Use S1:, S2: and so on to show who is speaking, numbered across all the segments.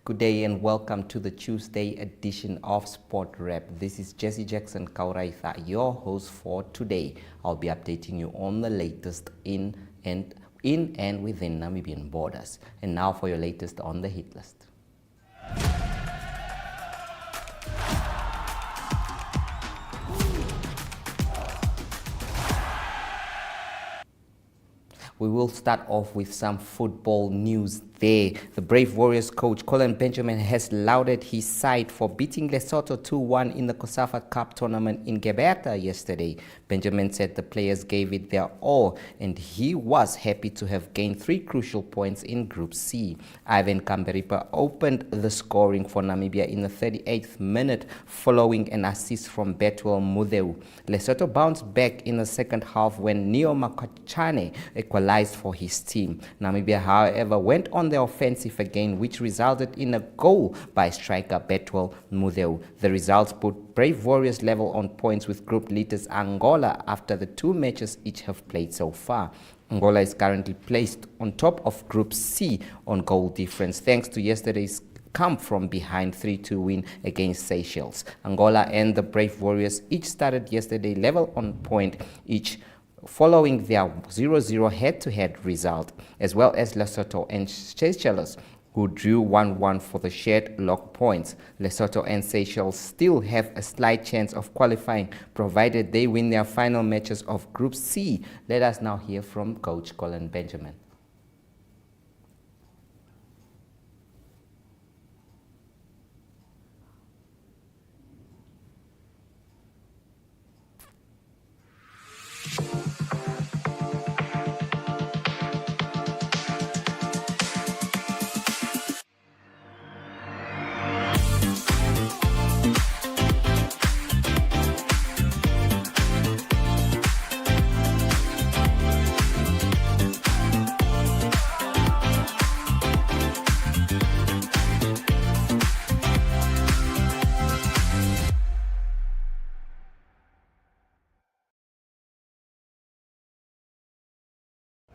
S1: Good day and welcome to the Tuesday edition of Sport Rap. This is Jesse Jackson Kauraitha, your host for today. I'll be updating you on the latest in and within Namibian borders. And now for your latest on the hit list. We will start off with some football news there. The Brave Warriors coach Collin Benjamin has lauded his side for beating Lesotho 2-1 in the Cosafa Cup tournament in Gqeberha yesterday. Benjamin said the players gave it their all and he was happy to have gained 3 crucial points in Group C. Ivan Gqeberha opened the scoring for Namibia in the 38th minute following an assist from Betwell Mudeu. Lesotho bounced back in the second half when Neo Makachane equalized for his team. Namibia, however, went on the offensive again, which resulted in a goal by striker Betwell Mudeu. The results put Brave Warriors level on points with group leaders Angola after the 2 matches each have played so far. Angola is currently placed on top of Group C on goal difference thanks to yesterday's come from behind 3-2 win against Seychelles. Angola and the Brave Warriors each started yesterday level on point each, following their 0-0 head-to-head result, as well as Lesotho and Seychelles, who drew 1-1 for the shared log points. Lesotho and Seychelles still have a slight chance of qualifying, provided they win their final matches of Group C. Let us now hear from Coach Collin Benjamin.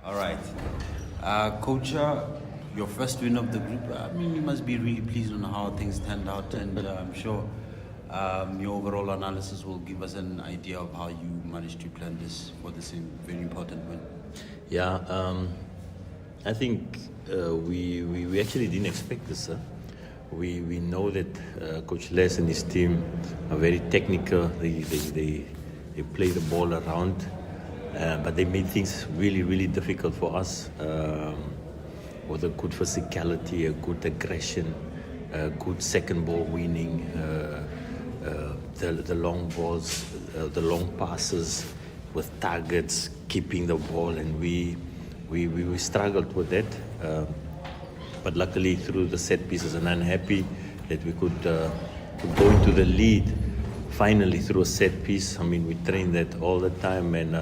S2: All right. Coach, your first win of the group, I mean, you must be really pleased on how things turned out, and I'm sure your overall analysis will give us an idea of how you managed to plan this for this very important win.
S3: Yeah, I think we actually didn't expect this. We know that Coach Les and his team are very technical. They play the ball around. But they made things really, really difficult for us with a good physicality, a good aggression, a good second ball winning, the long balls, the long passes with targets, keeping the ball, and we struggled with that. But luckily through the set pieces, and I'm happy that we could go into the lead finally through a set piece. I mean, we train that all the time, and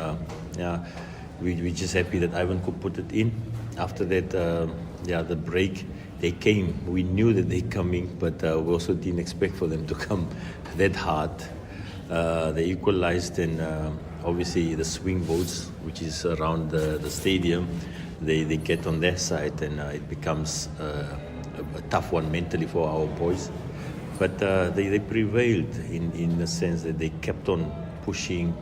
S3: we're just happy that Ivan could put it in. After that, the break, they came. We knew that they're coming, but we also didn't expect for them to come that hard. They equalized, and obviously the swing votes, which is around the stadium, they get on their side, and it becomes a tough one mentally for our boys. But they prevailed in the sense that they kept on pushing,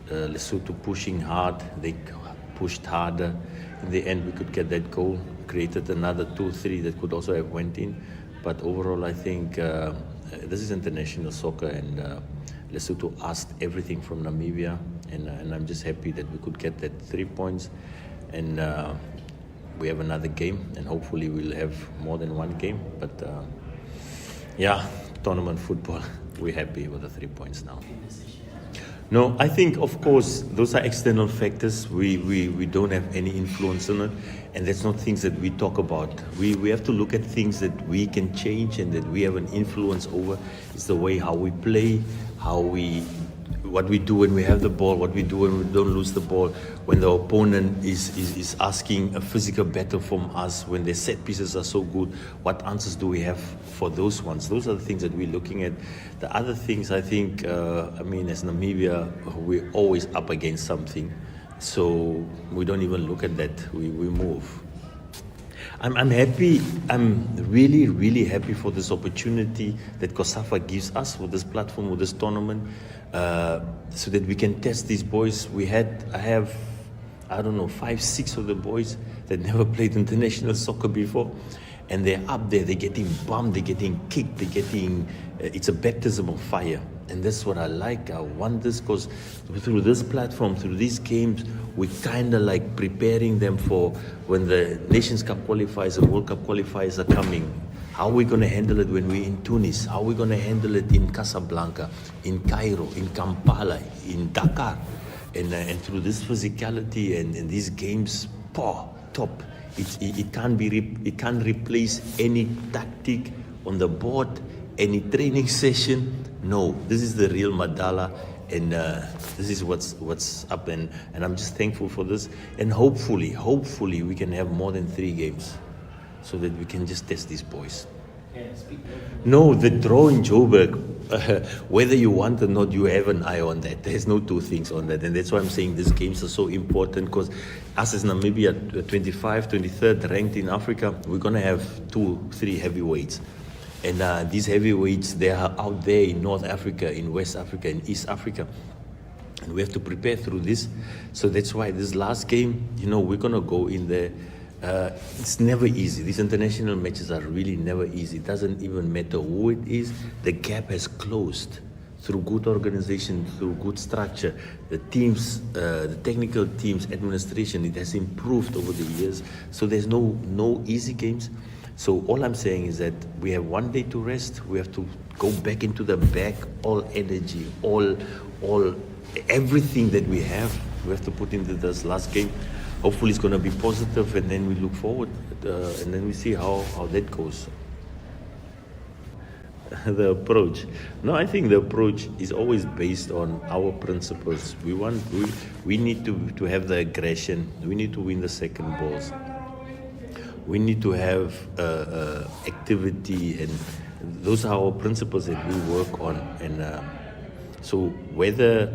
S3: Lesotho pushing hard. They pushed harder. In the end, we could get that goal, created another 2-3 that could also have went in. But overall, I think this is international soccer, and Lesotho asked everything from Namibia, and I'm just happy that we could get that 3 points. And we have another game, and hopefully we'll have more than one game. But tournament football, we're happy with the 3 points now. No, I think, of course, those are external factors. We don't have any influence on it, and that's not things that we talk about. We have to look at things that we can change and that we have an influence over. It's the way how we play, what we do when we have the ball, what we do when we don't lose the ball, when the opponent is asking a physical battle from us, when their set pieces are so good, what answers do we have for those ones? Those are the things that we're looking at. The other things, I think, as Namibia, we're always up against something, so we don't even look at that. We move. I'm happy. I'm really, really happy for this opportunity that Cosafa gives us with this platform, with this tournament, so that we can test these boys. I have, I don't know, 5, 6 of the boys that never played international soccer before, and they're up there. They're getting bumped. They're getting kicked. They're getting. It's a baptism of fire. And that's what I like. I want this because through this platform, through these games, we kind of like preparing them for when the Nations Cup qualifiers and World Cup qualifiers are coming. How are we going to handle it when we're in Tunis? How are we going to handle it in Casablanca, in Cairo, in Kampala, in Dakar? And through this physicality and these games, top. It can't replace any tactic on the board, any training session. No, this is the real Madala, and this is what's up, and I'm just thankful for this, and hopefully we can have more than 3 games, so that we can just test these boys. No, the draw in Joburg, whether you want or not, you have an eye on that. There's no 2 things on that, and that's why I'm saying these games are so important, because us as Namibia, 25, 23rd ranked in Africa, we're gonna have 2, 3 heavyweights. And these heavyweights, they are out there in North Africa, in West Africa, in East Africa. And we have to prepare through this. So that's why this last game, we're going to go in there. It's never easy. These international matches are really never easy. It doesn't even matter who it is. The gap has closed through good organization, through good structure. The teams, the technical teams, administration, it has improved over the years. So there's no easy games. So all I'm saying is that we have 1 day to rest. We have to go back into the bag, all energy, all everything that we have to put into this last game. Hopefully it's going to be positive, and then we look forward, and then we see how that goes. The approach. No, I think the approach is always based on our principles. We need to have the aggression. We need to win the second balls. We need to have activity, and those are our principles that we work on. And so whether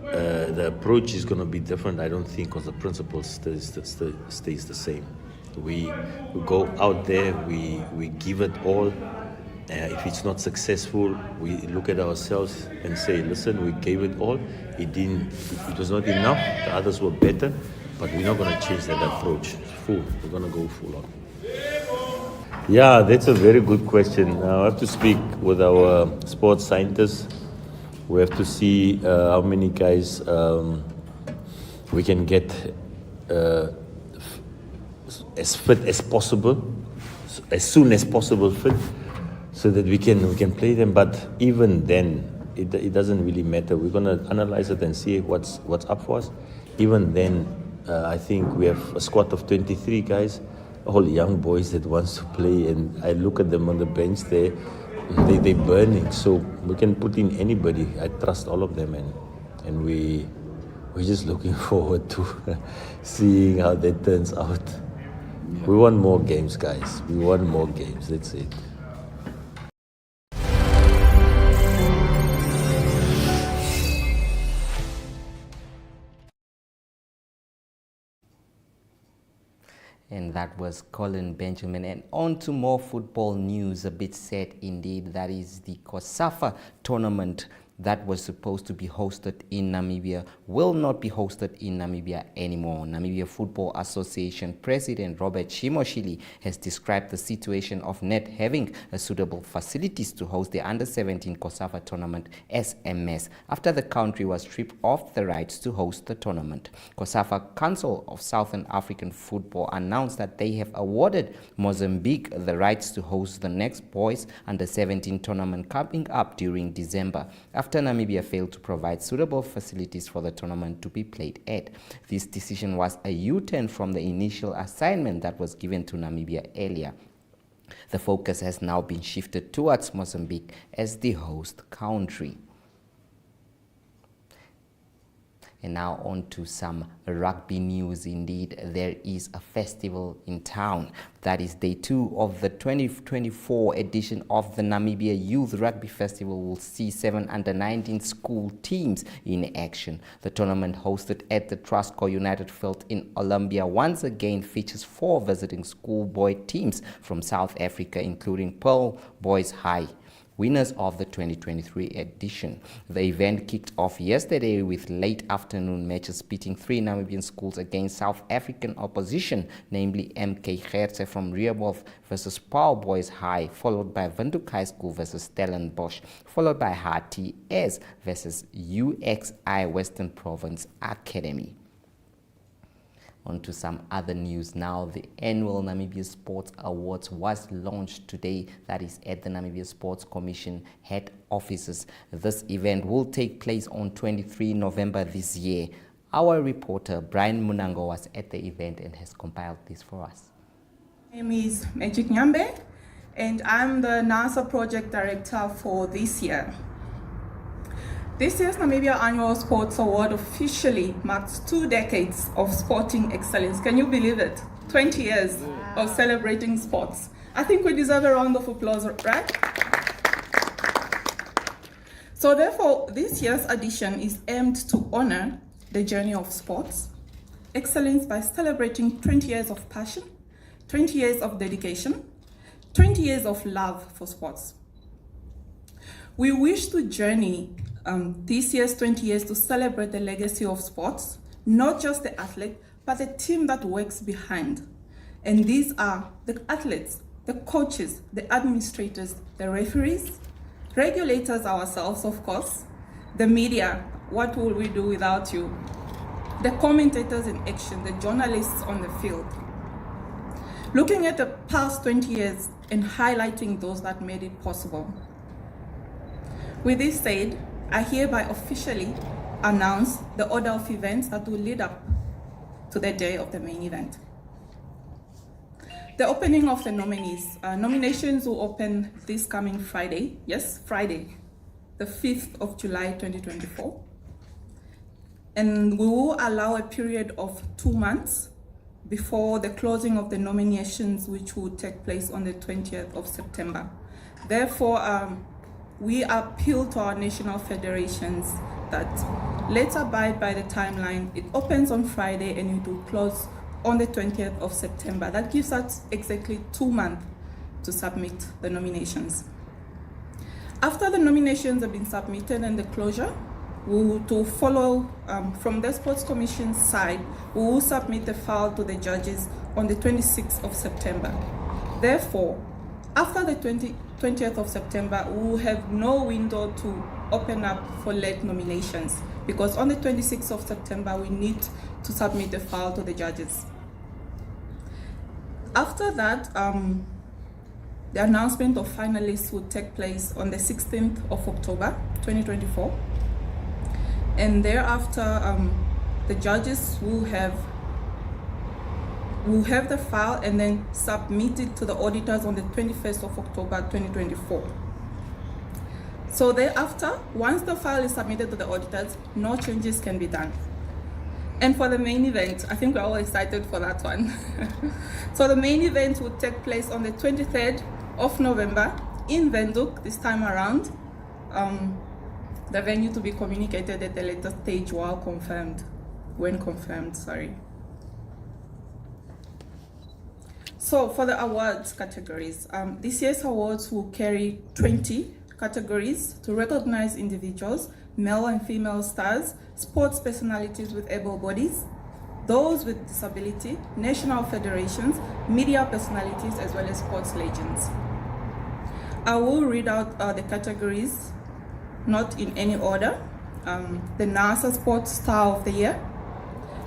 S3: the approach is going to be different, I don't think, because the principle stays the same. We go out there, we give it all. If it's not successful, we look at ourselves and say, listen, we gave it all. It was not enough. The others were better. But we're not going to change that approach. We're going to go full on. Yeah, that's a very good question. I have to speak with our sports scientists. We have to see how many guys we can get as fit as possible, as soon as possible fit, so that we can play them. But even then, it doesn't really matter. We're going to analyze it and see what's up for us. Even then, I think we have a squad of 23 guys, all young boys that wants to play, and I look at them on the bench there, they're burning. So we can put in anybody. I trust all of them, and we're just looking forward to seeing how that turns out. Yeah. We want more games, guys. We want more games. That's it.
S1: And that was Collin Benjamin. And on to more football news, a bit sad indeed. That is the Cosafa tournament that was supposed to be hosted in Namibia will not be hosted in Namibia anymore. Namibia Football Association President Robert Shimoshili has described the situation of not having suitable facilities to host the Under-17 Cosafa tournament as a mess after the country was stripped of the rights to host the tournament. Cosafa Council of Southern African Football announced that they have awarded Mozambique the rights to host the next Boys Under-17 tournament coming up during December, after Namibia failed to provide suitable facilities for the tournament to be played at. This decision was a U-turn from the initial assignment that was given to Namibia earlier. The focus has now been shifted towards Mozambique as the host country. And now on to some rugby news. Indeed, there is a festival in town. That is day 2 of the 2024 edition of the Namibia Youth Rugby Festival will see 7 under-19 school teams in action. The tournament, hosted at the Trustco United Field in Colombia, once again features 4 visiting schoolboy teams from South Africa, including Pearl Boys High, winners of the 2023 edition. The event kicked off yesterday with late afternoon matches pitting 3 Namibian schools against South African opposition, namely Gqeberha from Rehoboth versus Pearl Boys High, followed by Windhoek High School versus Stellenbosch, followed by HTS versus UXI Western Province Academy. On to some other news now. The annual Namibia Sports Awards was launched today, that is at the Namibia Sports Commission head offices. This event will take place on 23 November this year. Our reporter Brian Munango was at the event and has compiled this for us.
S4: My name is Magic Nyambe and I'm the NASA Project Director for this year. This year's Namibia Annual Sports Award officially marks 2 decades of sporting excellence. Can you believe it? 20 years of celebrating sports. I think we deserve a round of applause, right? So therefore, this year's edition is aimed to honor the journey of sports excellence by celebrating 20 years of passion, 20 years of dedication, 20 years of love for sports. We wish to journey this year's 20 years to celebrate the legacy of sports, not just the athlete, but the team that works behind. And these are the athletes, the coaches, the administrators, the referees, regulators ourselves, of course, the media, what will we do without you, the commentators in action, the journalists on the field. Looking at the past 20 years and highlighting those that made it possible. With this said, I hereby officially announce the order of events that will lead up to the day of the main event. The opening of the nominees. Nominations will open this coming Friday. Yes, Friday, the 5th of July 2024. And we will allow a period of 2 months before the closing of the nominations, which will take place on the 20th of September. Therefore, we appeal to our national federations that let's abide by the timeline. It opens on Friday and it will close on the 20th of September. That gives us exactly 2 months to submit the nominations. After the nominations have been submitted and the closure, we will to follow from the Sports Commission's side, we will submit the file to the judges on the 26th of September. Therefore, after the 20th of September, we will have no window to open up for late nominations because on the 26th of September, we need to submit the file to the judges. After that, the announcement of finalists will take place on the 16th of October, 2024. And thereafter, the judges will have the file and then submit it to the auditors on the 21st of October 2024. So thereafter, once the file is submitted to the auditors, no changes can be done. And for the main event, I think we're all excited for that one. So the main event will take place on the 23rd of November in Windhoek this time around. The venue to be communicated at the later stage when confirmed, sorry. So for the awards categories, this year's awards will carry 20 categories to recognize individuals, male and female stars, sports personalities with able bodies, those with disability, national federations, media personalities, as well as sports legends. I will read out the categories, not in any order. The NASA Sports Star of the Year,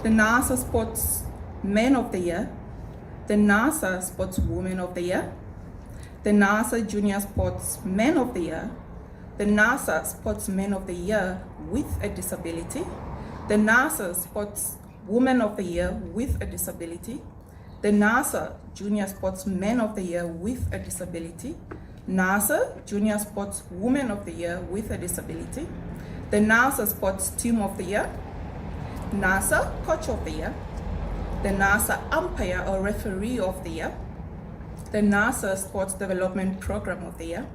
S4: the NASA Sports Man of the Year, the NASA Sports Woman of the Year, the NASA Junior Sports Man of the Year, the NASA Sportsman of the Year with a disability, the NASA Sports Woman of the Year with a disability, the NASA Junior Sportsman of the Year with a disability, NASA Junior Sports Woman of the Year with a disability, the NASA Sports Team of the Year, NASA Coach of the Year, the NASA Umpire or Referee of the Year, the NASA Sports Development Program of the Year,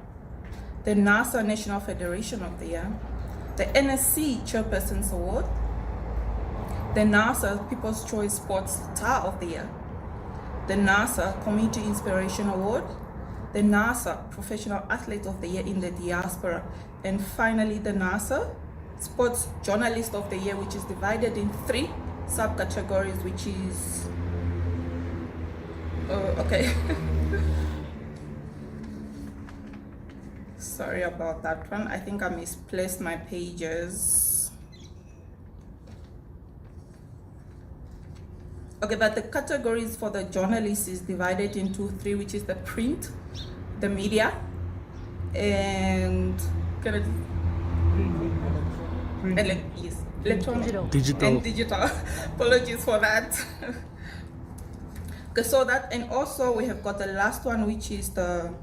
S4: the NASA National Federation of the Year, the NSC Chairperson's Award, the NASA People's Choice Sports Star of the Year, the NASA Community Inspiration Award, the NASA Professional Athlete of the Year in the Diaspora, and finally the NASA Sports Journalist of the Year, which is divided in 3 subcategories, which is okay. Sorry about that one. I think I misplaced my pages. Okay, but the categories for the journalists is divided into 3, which is the print, the media, and electronic,
S5: digital,
S4: and digital. Apologies for that. Okay, so that, and also we have got the last one, which is the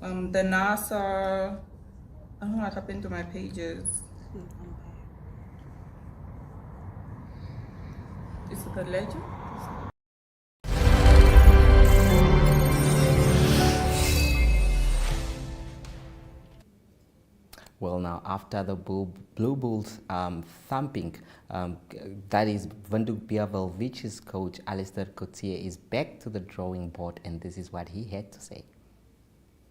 S4: NASA. I don't know what happened to my pages. Is it the legend?
S1: Well, now after the Blue Bulls thumping, that is Gqeberha's coach Alistair Coetzee is back to the drawing board, and this is what he had to say.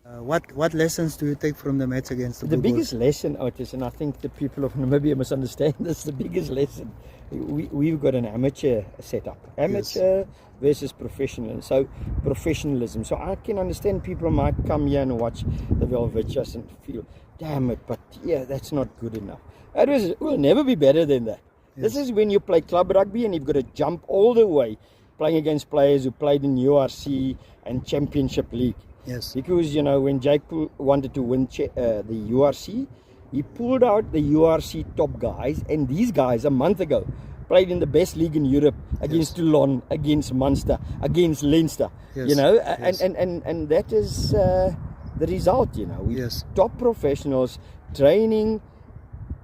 S5: What lessons do you take from the match against the
S6: The
S5: Blue
S6: biggest
S5: Bulls?
S6: lesson, Otis, and I think the people of Namibia must understand this, the biggest lesson, we've got an amateur setup. Amateur versus professional. So professionalism. So I can understand people might come here and watch the Velvetjas and feel, damn it, but yeah, that's not good enough. It will never be better than that. This is when you play club rugby and you've got to jump all the way playing against players who played in URC and Championship League.
S5: Yes.
S6: Because, you know, when Jake wanted to win the URC, he pulled out the URC top guys, and these guys a month ago played in the best league in Europe against Toulon, against Munster, against Leinster. You know, and that is the result, you know. We top professionals training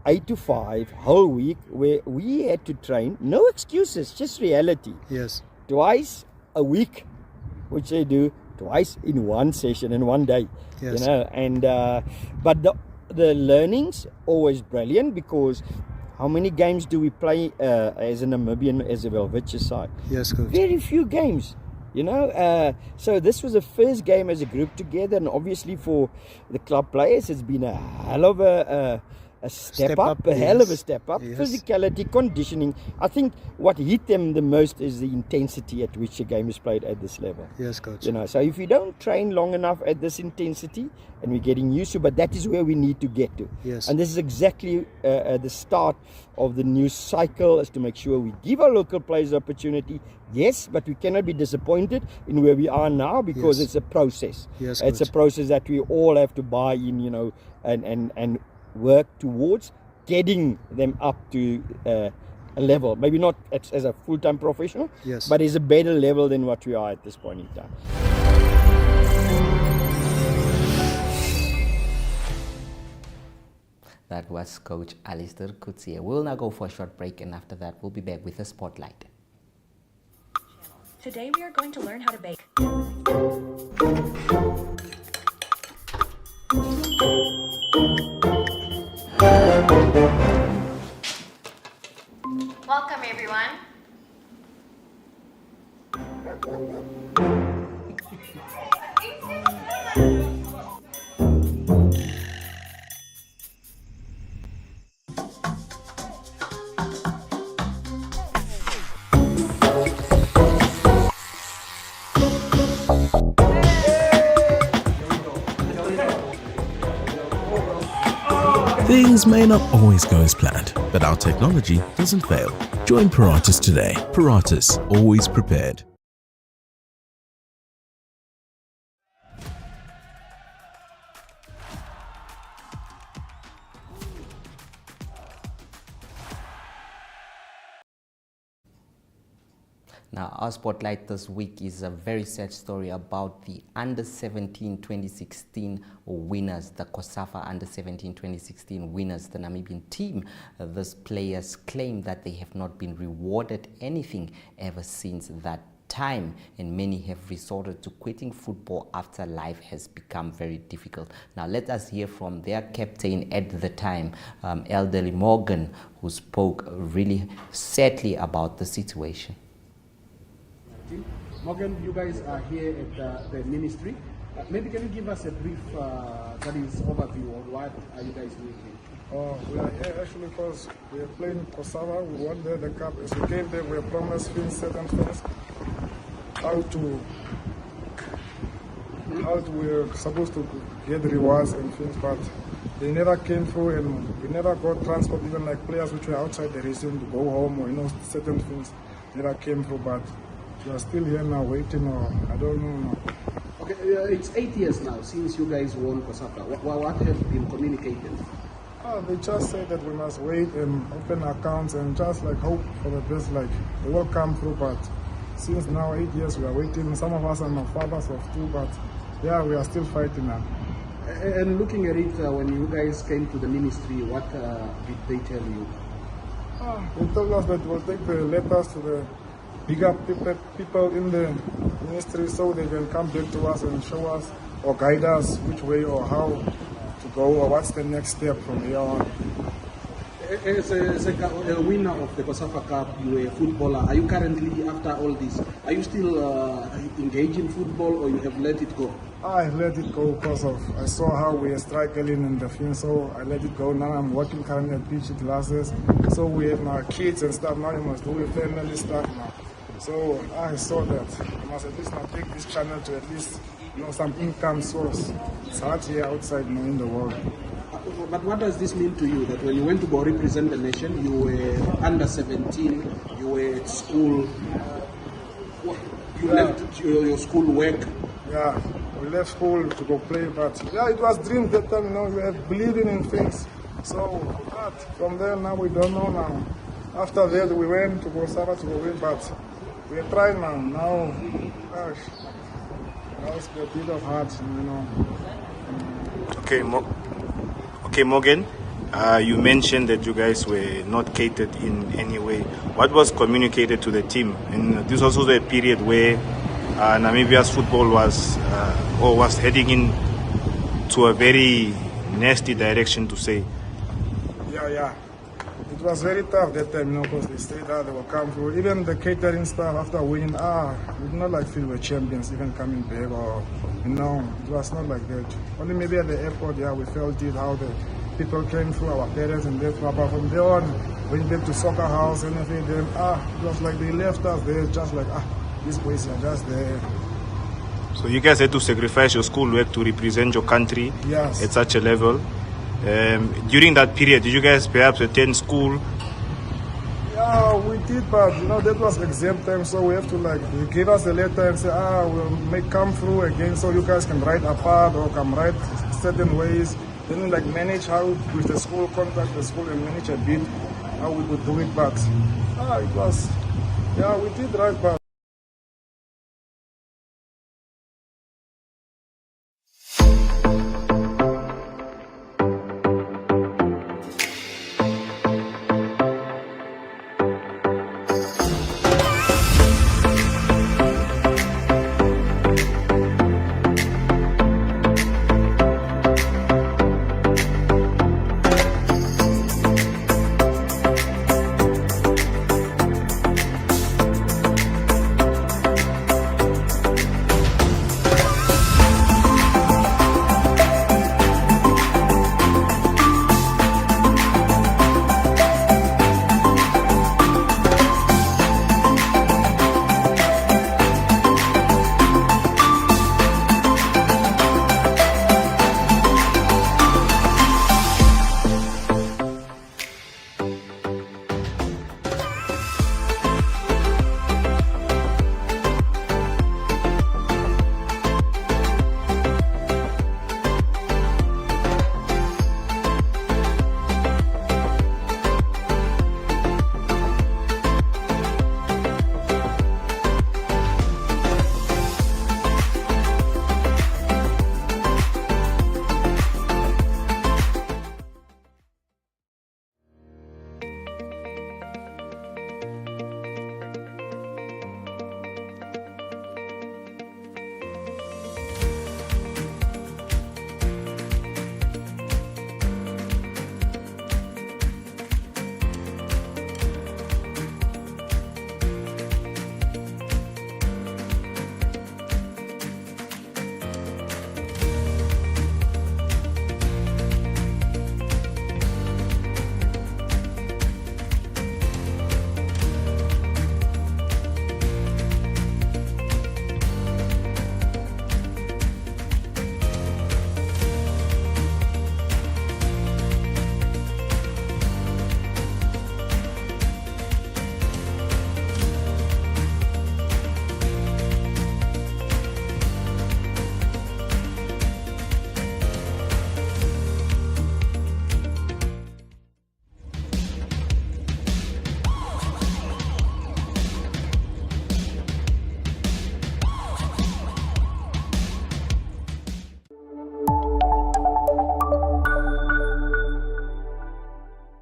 S6: 8 to 5 whole week, where we had to train, no excuses, just reality.
S5: Yes.
S6: Twice a week, which they do twice in one session in one day.
S5: Yes.
S6: You know, and but the learnings always brilliant, because how many games do we play as a Namibian, as a Velvetja side?
S5: Yes, coach.
S6: Very few games. You know, so this was the first game as a group together, and obviously for the club players, it's been a hell of a step up, a hell of a step up. Physicality, conditioning. I think what hit them the most is the intensity at which the game is played at this level.
S5: Yes, coach.
S6: You know, so if you don't train long enough at this intensity, and we're getting used to, but that is where we need to get to.
S5: Yes.
S6: And this is exactly the start of the new cycle, is to make sure we give our local players opportunity. Yes, but we cannot be disappointed in where we are now, because it's a process.
S5: Yes,
S6: it's
S5: coach.
S6: a process that we all have to buy in, you know, and work towards getting them up to a level, maybe not as a full-time professional, but is a better level than what we are at this point in time.
S1: That was Coach Alistair Coetzee. We'll now go for a short break, and after that we'll be back with a spotlight.
S7: Today we are going to learn how to bake.
S8: Welcome, everyone.
S9: Things may not always go as planned, but our technology doesn't fail. Join Paratus today. Paratus, always prepared.
S1: Now, our spotlight this week is a very sad story about the Under-17 2016 winners, the Cosafa Under-17 2016 winners, the Namibian team. These players claim that they have not been rewarded anything ever since that time, and many have resorted to quitting football after life has become very difficult. Now let us hear from their captain at the time, Elderly Morgan, who spoke really sadly about the situation.
S7: Morgan, you guys are here at the ministry. Maybe can you give us a brief that is overview of what are you guys doing here?
S8: We are here actually because we are playing Cosafa. We won the cup. As we came there, we were promised certain things. How we were supposed to get rewards and things, but they never came through, and we never got transport. Even like players which were outside the region to go home, or certain things never came through. But we are still here now waiting, or I don't know now.
S7: Okay, it's 8 years now since you guys won Cosafa. What has been communicated?
S8: They just say that we must wait and open accounts and just like hope for the best, like they will come through. But since now 8 years we are waiting. Some of us are now fathers of two, but yeah, we are still fighting now.
S7: And looking at it, when you guys came to the ministry, what did they tell you?
S8: They told us that we'll take the letters to the bigger people in the ministry so they can come back to us and show us or guide us which way or how to go or what's the next step from here on.
S7: As a winner of the Cosafa Cup, you are a footballer. Are you currently, after all this, are you still engaged in football, or you have let it go?
S8: I let it go because I saw how we are struggling in the field, so I let it go. Now I'm working currently at PG classes, so we have my kids and stuff. Now you must do with family stuff now. So I saw that I must at least now take this channel to at least some income source. It's hard here outside in the world.
S7: But what does this mean to you, that when you went to go represent the nation, you were under 17, you were at school, you left your school work?
S8: Yeah, we left school to go play, but yeah, it was dream that time, we were believing in things. So, but from there now we don't know now. After that we went to Cosafa to go win, but we're trying now. Now, gosh, now it's a bit of hard,
S10: Okay, Morgan, you mentioned that you guys were not catered in any way. What was communicated to the team? And this was also a period where Namibia's football was heading in to a very nasty direction, to say.
S8: Yeah. It was very tough that time, because they stayed there, they will come through. Even the catering staff after winning, we did not feel we're champions, even coming back, or it was not like that. Only maybe at the airport, we felt it, how the people came through, our parents and that. But from there on, went back to soccer house and everything, then it was like they left us there, just like these boys are just there.
S10: So you guys had to sacrifice your schoolwork to represent your country at such a level. During that period, did you guys perhaps attend school?
S8: Yeah, we did, but that was exam time, so we have to they gave us a letter and say, we'll come through again, so you guys can write apart or can write certain ways. Then manage how with the school, contact the school and manage a bit how we could do it. But it was, we did write, but